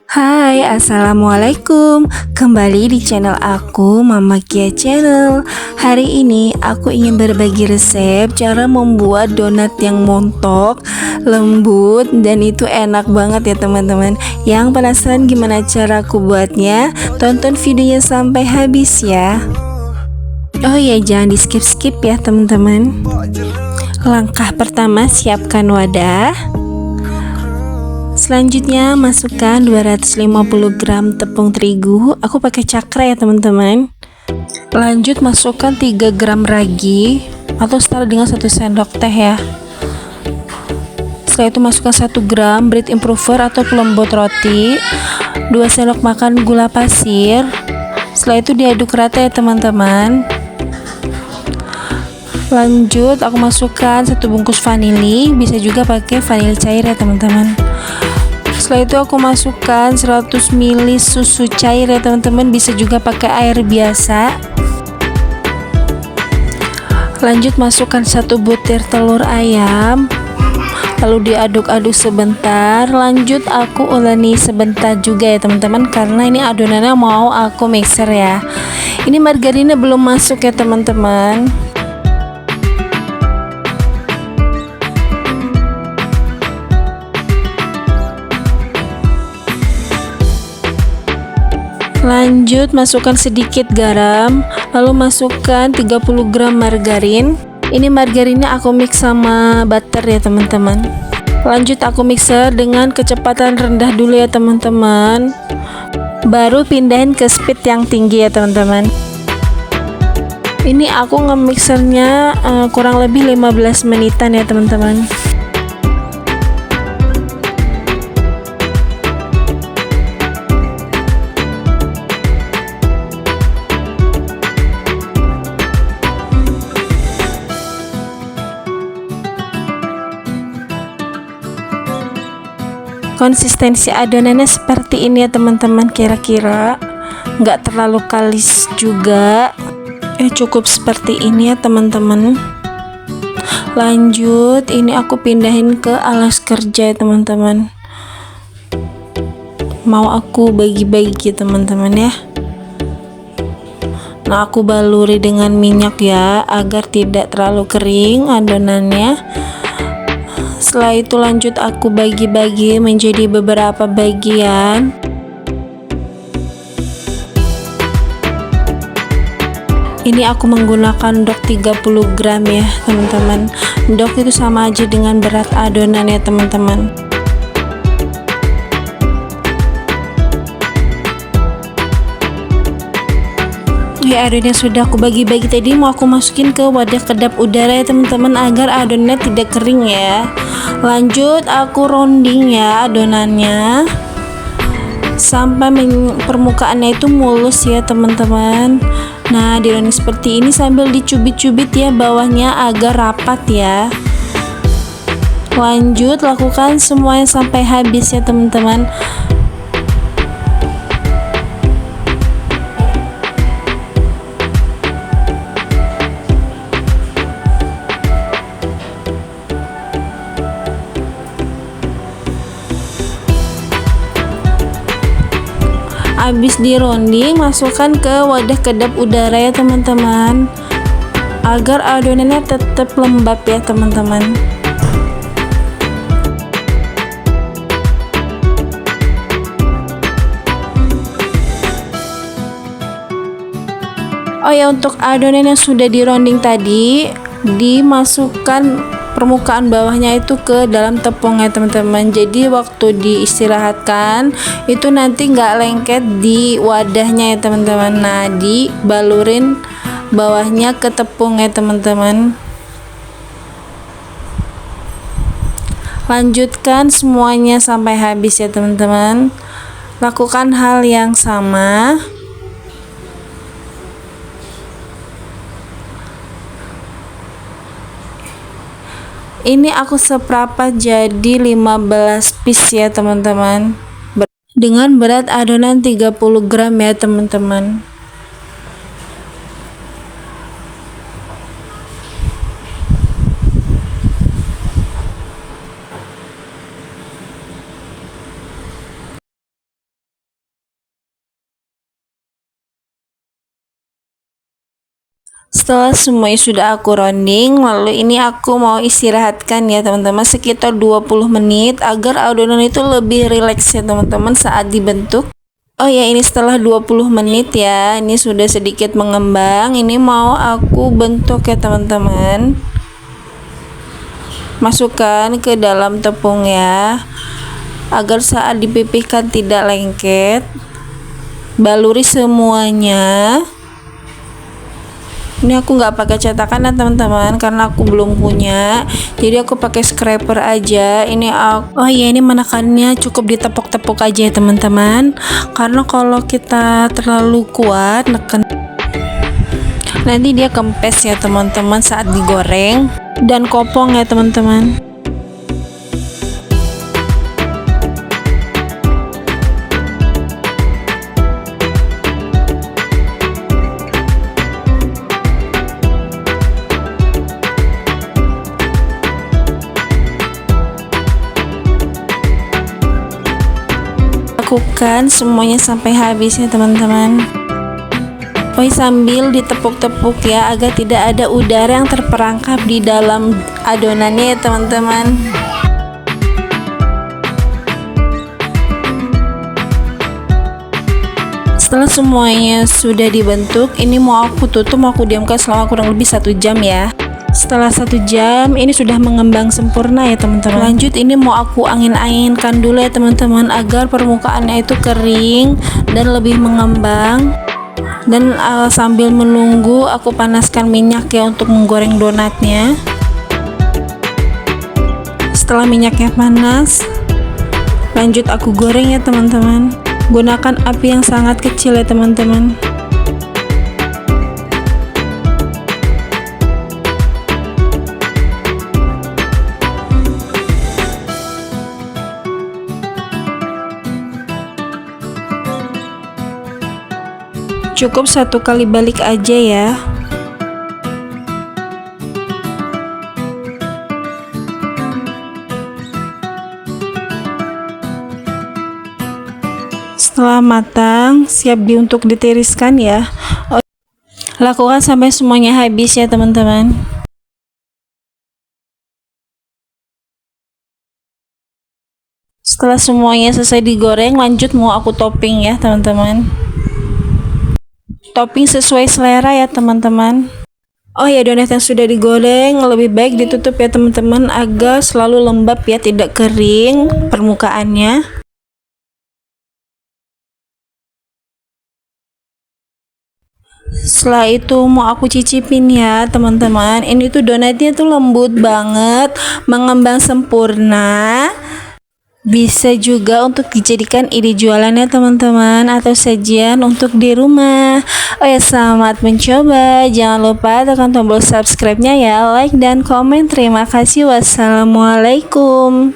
Hai, assalamualaikum. Kembali di channel aku, Mama Kia Channel. Hari ini aku ingin berbagi resep cara membuat donat yang montok, lembut, dan itu enak banget ya teman-teman. Yang penasaran gimana cara aku buatnya? Tonton videonya sampai habis ya. Oh ya, jangan di skip-skip ya teman-teman. Langkah pertama, siapkan wadah. Selanjutnya masukkan 250 gram tepung terigu. Aku pakai cakra ya teman-teman. Lanjut masukkan 3 gram ragi atau setara dengan 1 sendok teh ya. Setelah itu masukkan 1 gram bread improver atau pelembut roti, 2 sendok makan gula pasir. Setelah itu diaduk rata ya teman-teman. Lanjut aku masukkan 1 bungkus vanili, bisa juga pakai vanili cair ya teman-teman. Setelah itu aku masukkan 100 ml susu cair ya teman-teman, bisa juga pakai air biasa. Lanjut masukkan 1 butir telur ayam, lalu diaduk-aduk sebentar. Lanjut aku uleni sebentar juga ya teman-teman, karena ini adonannya mau aku mixer ya. Ini margarinnya belum masuk ya teman-teman. Lanjut masukkan sedikit garam, lalu masukkan 30 gram margarin. Ini margarinnya aku mix sama butter ya teman-teman. Lanjut aku mixer dengan kecepatan rendah dulu ya teman-teman. Baru pindahin ke speed yang tinggi ya teman-teman. Ini aku nge-mixernya kurang lebih 15 menitan ya teman-teman. Konsistensi adonannya seperti ini ya teman-teman, kira-kira nggak terlalu kalis juga, cukup seperti ini ya teman-teman. Lanjut ini aku pindahin ke alas kerja ya teman-teman. Mau aku bagi-bagi teman-teman ya. Nah aku baluri dengan minyak ya, agar tidak terlalu kering adonannya. Setelah itu lanjut aku bagi-bagi menjadi beberapa bagian. Ini aku menggunakan dok 30 gram ya teman-teman. Dok itu sama aja dengan berat adonan ya teman-teman. Ya, adonannya sudah aku bagi-bagi tadi, mau aku masukin ke wadah kedap udara ya teman-teman, agar adonannya tidak kering ya. Lanjut aku rounding ya adonannya sampai permukaannya itu mulus ya teman-teman. Nah di rounding seperti ini sambil dicubit-cubit ya bawahnya agar rapat ya. Lanjut lakukan semuanya sampai habis ya teman-teman. Habis di rounding, masukkan ke wadah kedap udara ya teman-teman, agar adonannya tetap lembab ya teman-teman. Oh ya, untuk adonan yang sudah di rounding tadi, dimasukkan permukaan bawahnya itu ke dalam tepung ya teman-teman. Jadi waktu diistirahatkan itu nanti nggak lengket di wadahnya ya teman-teman. Nah dibalurin bawahnya ke tepung ya teman-teman. Lanjutkan semuanya sampai habis ya teman-teman. Lakukan hal yang sama. Ini aku seperempat jadi 15 piece ya teman-teman, dengan berat adonan 30 gram ya teman-teman. Setelah semuanya sudah aku rounding, lalu ini aku mau istirahatkan ya teman-teman sekitar 20 menit agar adonan itu lebih rileks ya teman-teman saat dibentuk. Oh ya, ini setelah 20 menit ya, ini sudah sedikit mengembang. Ini mau aku bentuk ya teman-teman. Masukkan ke dalam tepung ya, agar saat dipipihkan tidak lengket. Baluri semuanya. Ini aku nggak pakai cetakan ya teman-teman, karena aku belum punya, jadi aku pakai scraper aja. Ini oh ya, ini menekannya cukup ditepuk-tepuk aja ya teman-teman, karena kalau kita terlalu kuat neken nanti dia kempes ya teman-teman saat digoreng dan kopong ya teman-teman. Lakukan semuanya sampai habis ya teman-teman. Sambil ditepuk-tepuk ya, agar tidak ada udara yang terperangkap di dalam adonannya ya teman-teman. Setelah semuanya sudah dibentuk, ini mau aku tutup, mau aku diamkan selama kurang lebih 1 jam ya. Setelah 1 jam ini sudah mengembang sempurna ya teman-teman. Lanjut, ini mau aku angin-anginkan dulu ya teman-teman, agar permukaannya itu kering dan lebih mengembang. Dan sambil menunggu aku panaskan minyak ya untuk menggoreng donatnya. Setelah minyaknya panas, lanjut aku goreng ya teman-teman. Gunakan api yang sangat kecil ya teman-teman. Cukup 1 kali balik aja ya. Setelah matang, siap untuk ditiriskan ya. Lakukan sampai semuanya habis ya teman-teman. Setelah semuanya selesai digoreng, lanjut mau aku topping ya teman-teman. Topping sesuai selera ya teman-teman. Oh ya, donat yang sudah digoreng lebih baik ditutup ya teman-teman, agar selalu lembab ya, tidak kering permukaannya. Setelah itu mau aku cicipin ya teman-teman. Ini tuh donatnya tuh lembut banget, mengembang sempurna. Bisa juga untuk dijadikan ide jualannya teman-teman, atau sajian untuk di rumah. Oh ya, selamat mencoba. Jangan lupa tekan tombol subscribe-nya ya, like dan komen. Terima kasih. Wassalamualaikum.